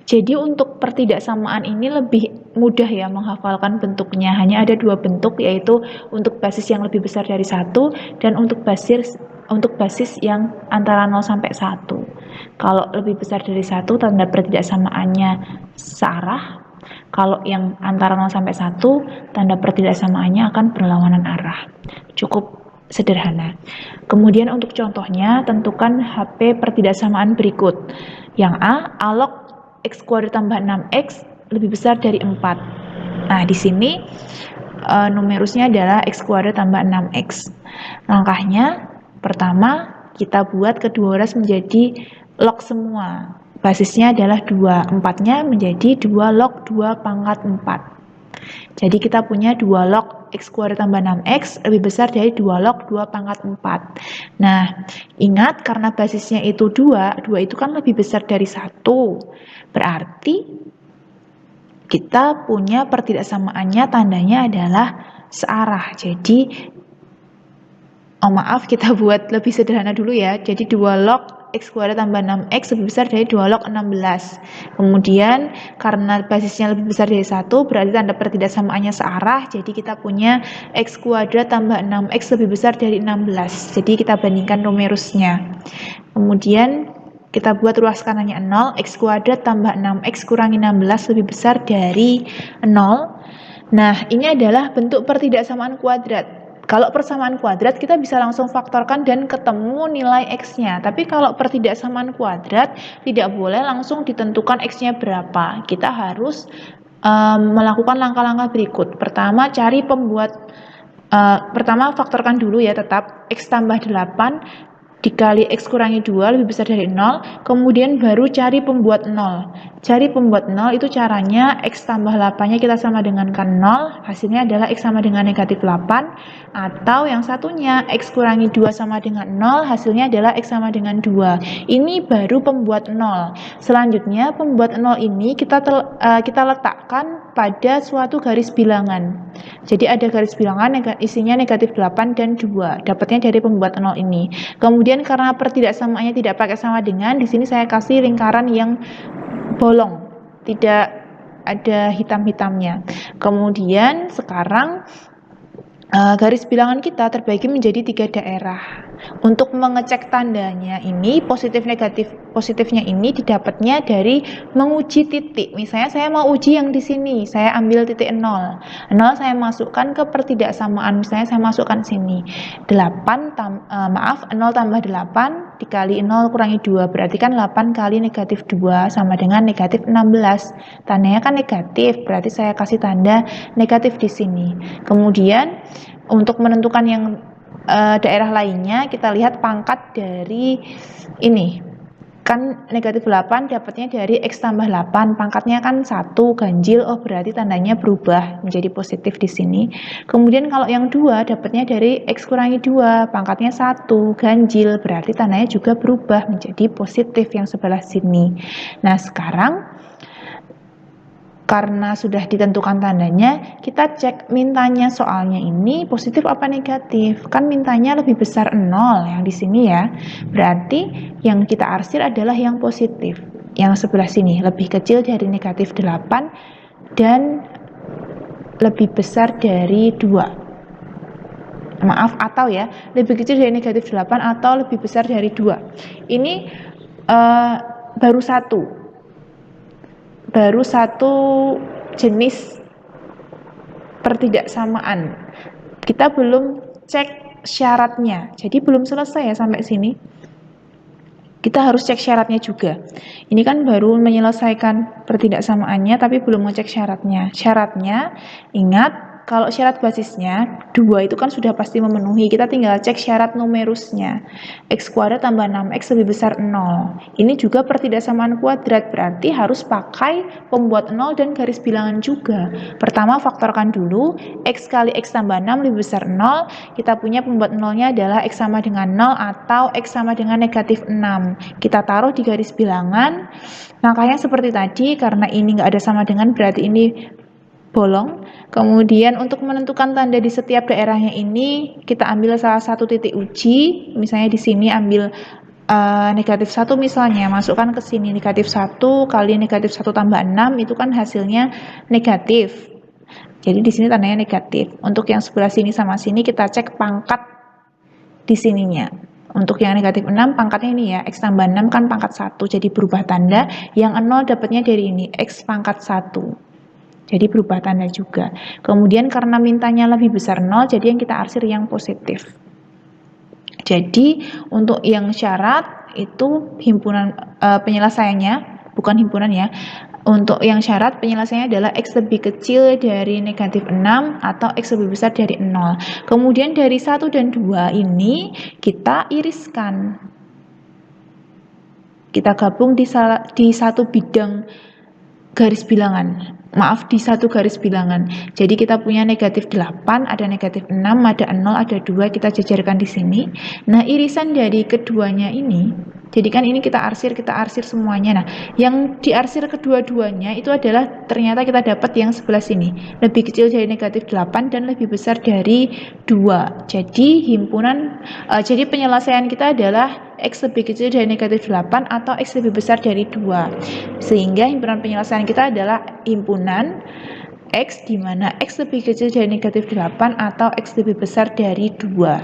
Jadi untuk pertidaksamaan ini lebih mudah ya menghafalkan bentuknya. Hanya ada 2 bentuk, yaitu untuk basis yang lebih besar dari 1 dan untuk basis yang antara 0 sampai 1. Kalau lebih besar dari 1 tanda pertidaksamaannya searah. Kalau yang antara 0 sampai 1 tanda pertidaksamaannya akan berlawanan arah. Cukup sederhana. Kemudian untuk contohnya, tentukan HP pertidaksamaan berikut. Yang A, log X kuadrat tambah 6X lebih besar dari 4. Nah, di sini numerusnya adalah X kuadrat tambah 6X. Langkahnya, pertama, kita buat kedua ruas menjadi log semua. Basisnya adalah 2. 4-nya menjadi 2 log 2 pangkat 4. Jadi kita punya 2 log X kuadrat tambah 6X lebih besar dari 2 log 2 pangkat 4. Nah, ingat karena basisnya itu 2 itu kan lebih besar dari 1. Berarti kita punya pertidaksamaannya tandanya adalah searah. Jadi, maaf kita buat lebih sederhana dulu ya. Jadi 2 log X kuadrat tambah 6X lebih besar dari 2 log 16. Kemudian karena basisnya lebih besar dari 1, berarti tanda pertidaksamaannya searah. Jadi kita punya X kuadrat tambah 6X lebih besar dari 16. Jadi kita bandingkan numerusnya. Kemudian kita buat ruas kanannya 0, X kuadrat tambah 6X kurangi 16 lebih besar dari 0. Nah, ini adalah bentuk pertidaksamaan kuadrat. Kalau persamaan kuadrat, kita bisa langsung faktorkan dan ketemu nilai X-nya. Tapi kalau pertidaksamaan kuadrat, tidak boleh langsung ditentukan X-nya berapa. Kita harus melakukan langkah-langkah berikut. Pertama, pertama faktorkan dulu ya tetap X tambah 8 dikali X kurangi 2 lebih besar dari 0, kemudian baru cari pembuat 0. Cari pembuat 0 itu caranya X tambah 8-nya kita sama dengankan 0, hasilnya adalah X sama dengan negatif 8, atau yang satunya X kurangi 2 sama dengan 0, hasilnya adalah X sama dengan 2. Ini baru pembuat 0. Selanjutnya pembuat 0 ini kita letakkan pada suatu garis bilangan. Jadi ada garis bilangan isinya negatif 8 dan 2, dapatnya dari pembuat 0 ini. Kemudian karena pertidaksamaannya tidak pakai sama dengan, di sini saya kasih lingkaran yang bolong, tidak ada hitam-hitamnya. Kemudian sekarang garis bilangan kita terbagi menjadi 3 daerah. Untuk mengecek tandanya ini, positifnya ini didapatnya dari menguji titik. Misalnya saya mau uji yang di sini, saya ambil titik 0. 0 saya masukkan ke pertidaksamaan, misalnya saya masukkan sini. 0 tambah 8 dikali 0 kurangi 2, berarti kan 8 kali negatif 2 sama dengan negatif 16. Tandanya kan negatif, berarti saya kasih tanda negatif di sini. Kemudian untuk menentukan yang daerah lainnya, kita lihat pangkat dari ini. Kan negatif 8 dapatnya dari X tambah 8, pangkatnya kan 1 ganjil, berarti tandanya berubah menjadi positif di sini. Kemudian kalau yang 2 dapatnya dari X kurangi 2, pangkatnya 1 ganjil, berarti tandanya juga berubah menjadi positif yang sebelah sini. Nah, sekarang karena sudah ditentukan tandanya, kita cek mintanya soalnya ini positif apa negatif. Kan mintanya lebih besar 0 yang di sini ya. Berarti yang kita arsir adalah yang positif. Yang sebelah sini lebih kecil dari negatif 8 dan lebih besar dari 2. Maaf, atau ya, lebih kecil dari negatif 8 atau lebih besar dari 2. Ini baru satu jenis pertidaksamaan. Kita belum cek syaratnya. Jadi belum selesai ya sampai sini. Kita harus cek syaratnya juga. Ini kan baru menyelesaikan pertidaksamaannya tapi belum ngecek syaratnya. Syaratnya, ingat kalau syarat basisnya 2 itu kan sudah pasti memenuhi. Kita tinggal cek syarat numerusnya. X kuadrat tambah 6X lebih besar 0. Ini juga pertidaksamaan kuadrat, berarti harus pakai pembuat 0 dan garis bilangan juga. Pertama faktorkan dulu, X kali X tambah 6 lebih besar 0. Kita punya pembuat 0-nya adalah X sama dengan 0 atau X sama dengan negatif 6. Kita taruh di garis bilangan. Langkahnya seperti tadi, karena ini nggak ada sama dengan, berarti ini bolong. Kemudian untuk menentukan tanda di setiap daerahnya ini, kita ambil salah satu titik uji. Misalnya di sini ambil negatif 1 misalnya, masukkan ke sini negatif 1 kali negatif 1 tambah 6 itu kan hasilnya negatif. Jadi di sini tandanya negatif. Untuk yang sebelah sini sama sini kita cek pangkat di sininya. Untuk yang negatif 6 pangkatnya ini ya, X tambah 6 kan pangkat 1, jadi berubah tanda. Yang 0 dapatnya dari ini, X pangkat 1. Jadi berubah tanda juga. Kemudian karena mintanya lebih besar 0, jadi yang kita arsir yang positif. Jadi untuk yang syarat itu himpunan penyelesaiannya, bukan himpunan ya. Untuk yang syarat penyelesaiannya adalah X lebih kecil dari negatif 6 atau X lebih besar dari 0. Kemudian dari 1 dan 2 ini kita iriskan. Kita gabung di satu bidang garis bilangan. Maaf, di satu garis bilangan. Jadi kita punya negatif 8, ada negatif 6, ada 0, ada 2, kita jajarkan di sini. Nah, irisan dari keduanya ini, jadi kan ini kita arsir semuanya. Nah, yang diarsir kedua-duanya itu adalah ternyata kita dapat yang sebelah sini. Lebih kecil dari negatif 8 dan lebih besar dari 2. Jadi jadi penyelesaian kita adalah X lebih kecil dari negatif 8 atau X lebih besar dari 2. Sehingga himpunan penyelesaian kita adalah himpunan X di mana X lebih kecil dari negatif 8 atau X lebih besar dari 2.